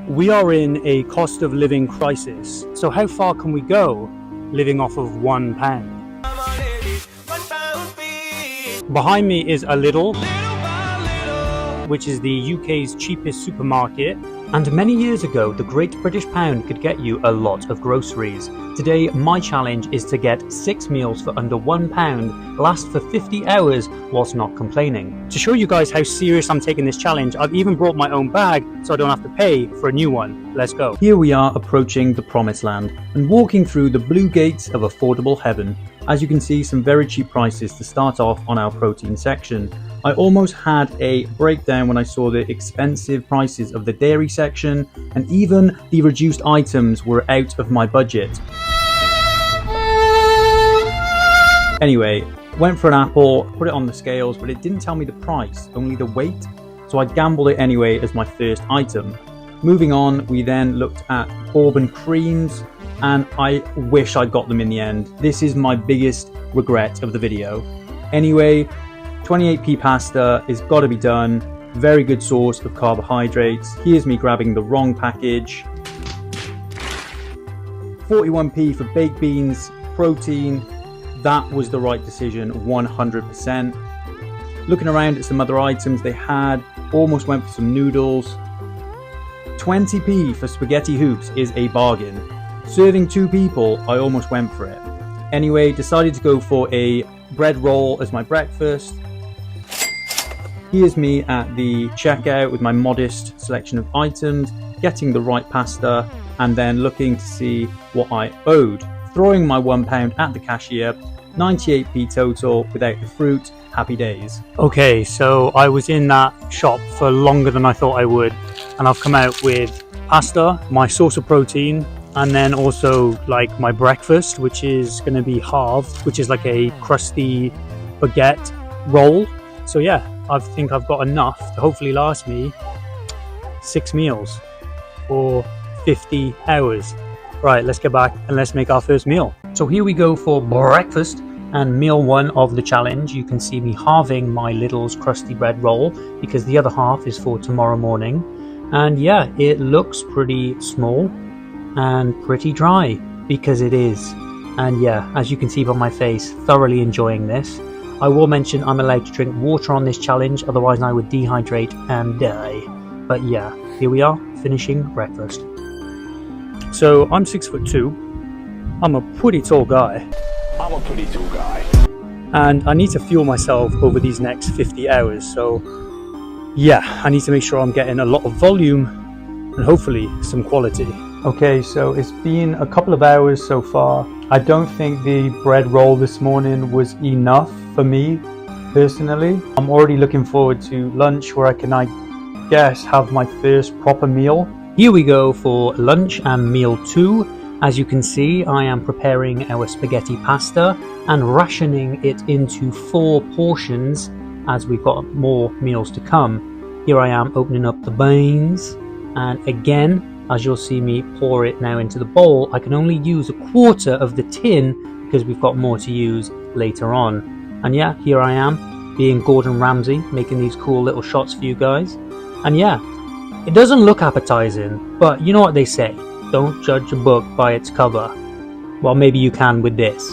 We are in a cost of living crisis. So how far can we go living off of £1? Behind me is a Lidl, which is the UK's cheapest supermarket. And many years ago, the Great British Pound could get you a lot of groceries. Today, my challenge is to get 6 meals for under £1, last for 50 hours whilst not complaining. To show you guys how serious I'm taking this challenge, I've even brought my own bag so I don't have to pay for a new one. Let's go. Here we are approaching the promised land and walking through the blue gates of affordable heaven. As you can see, some very cheap prices to start off on our protein section. I almost had a breakdown when I saw the expensive prices of the dairy section, and even the reduced items were out of my budget. Anyway, went for an apple, put it on the scales, but it didn't tell me the price, only the weight, so I gambled it anyway as my first item. Moving on, we then looked at bourbon creams, and I wish I got them in the end. This is my biggest regret of the video. Anyway, 28p pasta is got to be done. Very good source of carbohydrates. Here's me grabbing the wrong package. 41p for baked beans, protein. That was the right decision, 100%. Looking around at some other items they had, almost went for some noodles. 20p for spaghetti hoops is a bargain. Serving 2 people, I almost went for it. Anyway, decided to go for a bread roll as my breakfast. Here's me at the checkout with my modest selection of items, getting the right pasta, and then looking to see what I owed. Throwing my £1 at the cashier, 98p total without the fruit. Happy days. Okay, so I was in that shop for longer than I thought I would, and I've come out with pasta, my source of protein, and then also like my breakfast, which is going to be halved, which is like a crusty baguette roll. So yeah, I think I've got enough to hopefully last me 6 meals for 50 hours. Right, let's get back and let's make our first meal. So here we go for breakfast and meal 1 of the challenge. You can see me halving my Lidl's crusty bread roll because the other half is for tomorrow morning. And yeah, it looks pretty small and pretty dry because it is. And yeah, as you can see by my face, thoroughly enjoying this. I will mention I'm allowed to drink water on this challenge, otherwise I would dehydrate and die. But yeah, here we are, finishing breakfast. So I'm 6'2". I'm a pretty tall guy. And I need to fuel myself over these next 50 hours. So yeah, I need to make sure I'm getting a lot of volume and hopefully some quality. Okay, so it's been a couple of hours so far. I don't think the bread roll this morning was enough for me personally. I'm already looking forward to lunch where I can, I guess, have my first proper meal. Here we go for lunch and meal 2. As you can see, I am preparing our spaghetti pasta and rationing it into 4 portions as we've got more meals to come. Here I am opening up the beans, and again, as you'll see me pour it now into the bowl, I can only use a quarter of the tin because we've got more to use later on. And yeah, here I am being Gordon Ramsay, making these cool little shots for you guys. And yeah, it doesn't look appetizing, but you know what they say, don't judge a book by its cover. Well, maybe you can with this.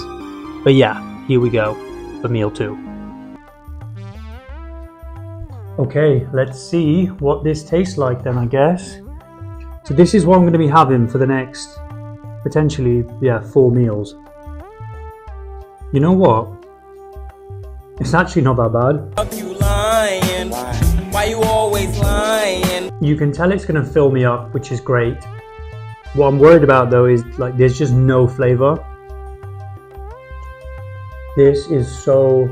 But yeah, here we go for meal 2. Okay, let's see what this tastes like then, I guess. So this is what I'm going to be having for the next, potentially, 4 meals. You know what? It's actually not that bad. You lying? Why you always lying? You can tell it's going to fill me up, which is great. What I'm worried about though is like there's just no flavor. This is so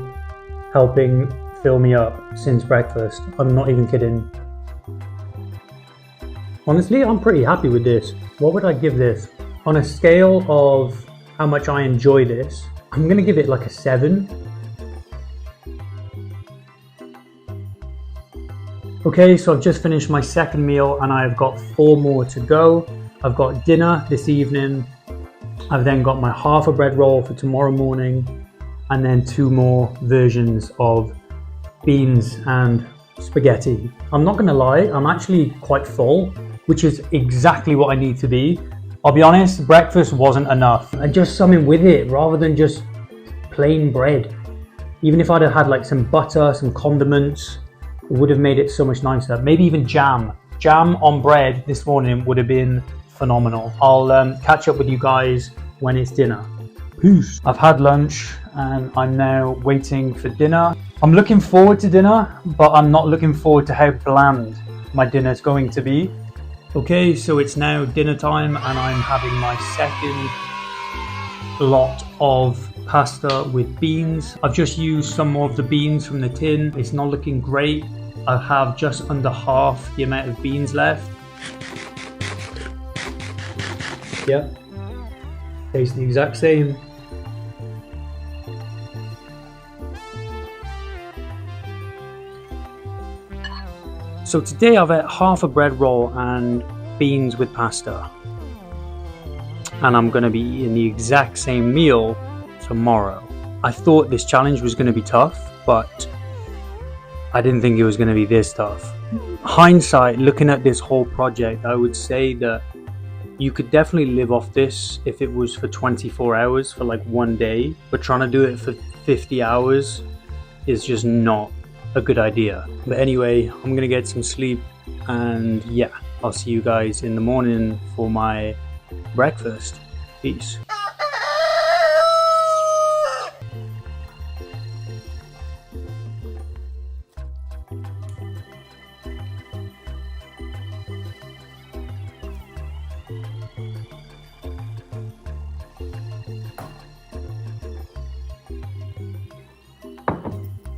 helping fill me up since breakfast. I'm not even kidding. Honestly, I'm pretty happy with this. What would I give this? On a scale of how much I enjoy this, I'm going to give it like a 7. Okay, so I've just finished my second meal and I've got 4 more to go. I've got dinner this evening. I've then got my half a bread roll for tomorrow morning, and then 2 more versions of beans and spaghetti. I'm not going to lie, I'm actually quite full. which is exactly what I need to be. I'll be honest, breakfast wasn't enough. And just something with it rather than just plain bread. Even if I'd have had like some butter, some condiments, it would have made it so much nicer. Maybe even jam. Jam on bread this morning would have been phenomenal. I'll catch up with you guys when it's dinner. Peace. I've had lunch and I'm now waiting for dinner. I'm looking forward to dinner, but I'm not looking forward to how bland my dinner's going to be. Okay, so it's now dinner time and I'm having my second lot of pasta with beans. I've just used some more of the beans from the tin. It's not looking great. I have just under half the amount of beans left. Yep, tastes the exact same. So today I've had half a bread roll and beans with pasta. And I'm going to be eating the exact same meal tomorrow. I thought this challenge was going to be tough, but I didn't think it was going to be this tough. Hindsight, looking at this whole project, I would say that you could definitely live off this if it was for 24 hours for like one day, but trying to do it for 50 hours is just not a good idea. But anyway, I'm gonna get some sleep and yeah, I'll see you guys in the morning for my breakfast. Peace.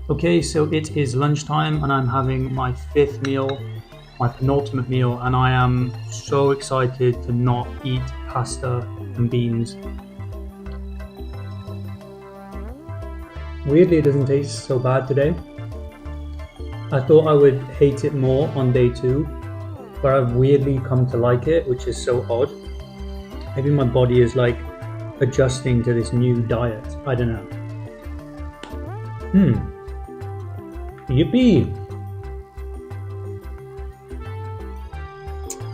Okay, so it is lunchtime and I'm having my fifth meal, my penultimate meal, and I am so excited to not eat pasta and beans. Weirdly, it doesn't taste so bad today. I thought I would hate it more on day 2, but I've weirdly come to like it, which is so odd. Maybe my body is like adjusting to this new diet. I don't know. Yippee!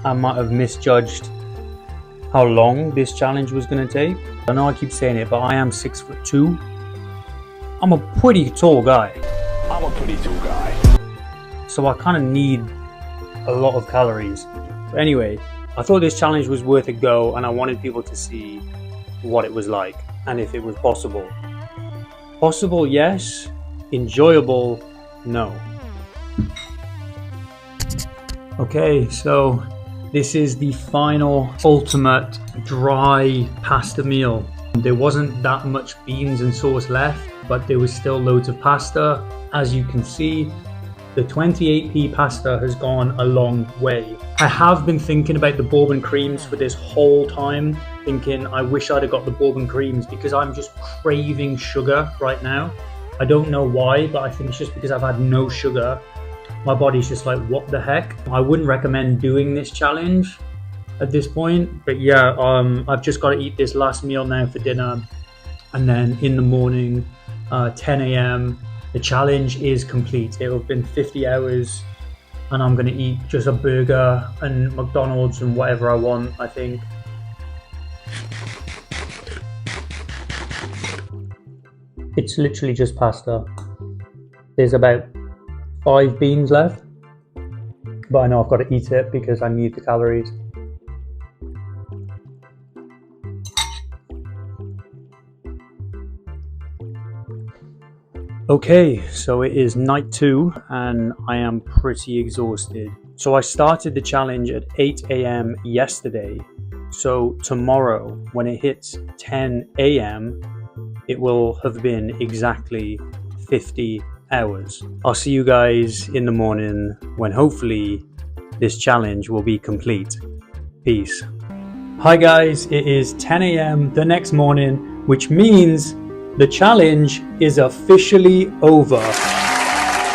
I might have misjudged how long this challenge was going to take. I know I keep saying it, but I am 6'2". I'm a pretty tall guy. So I kind of need a lot of calories. But anyway, I thought this challenge was worth a go and I wanted people to see what it was like and if it was possible. Possible, yes. Enjoyable, no. Okay, so this is the final ultimate dry pasta meal. There wasn't that much beans and sauce left, but there was still loads of pasta. As you can see, the 28p pasta has gone a long way. I have been thinking about the bourbon creams for this whole time, thinking I wish I'd have got the bourbon creams because I'm just craving sugar right now. I don't know why, but I think it's just because I've had no sugar. My body's just like, what the heck? I wouldn't recommend doing this challenge at this point. But yeah, I've just got to eat this last meal now for dinner. And then in the morning, 10 a.m., the challenge is complete. It will have been 50 hours and I'm going to eat just a burger and McDonald's and whatever I want, I think. It's literally just pasta. There's about 5 beans left, but I know I've got to eat it because I need the calories. Okay, so it is night 2 and I am pretty exhausted. So I started the challenge at 8 a.m. yesterday. So tomorrow, when it hits 10 a.m., it will have been exactly 50 hours. I'll see you guys in the morning when hopefully this challenge will be complete. Peace. Hi guys, it is 10 a.m. the next morning, which means the challenge is officially over.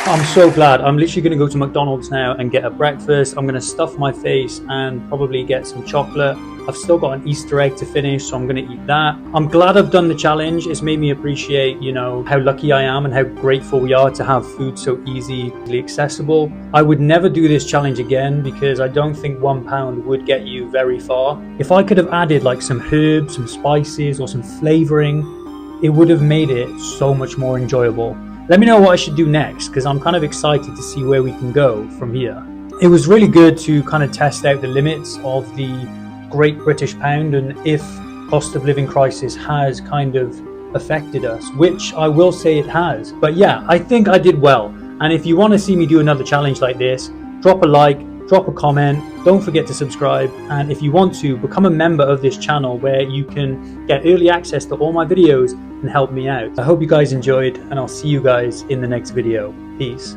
I'm so glad. I'm literally going to go to McDonald's now and get a breakfast. I'm going to stuff my face and probably get some chocolate. I've still got an Easter egg to finish, so I'm going to eat that. I'm glad I've done the challenge. It's made me appreciate, you know, how lucky I am and how grateful we are to have food so easily accessible. I would never do this challenge again because I don't think £1 would get you very far. If I could have added like some herbs, some spices or some flavoring, it would have made it so much more enjoyable. Let me know what I should do next, because I'm kind of excited to see where we can go from here. It was really good to kind of test out the limits of the Great British Pound and if cost of living crisis has kind of affected us, which I will say it has. But yeah, I think I did well. And if you want to see me do another challenge like this, drop a like, drop a comment, don't forget to subscribe, and if you want to, become a member of this channel where you can get early access to all my videos and help me out. I hope you guys enjoyed, and I'll see you guys in the next video. Peace.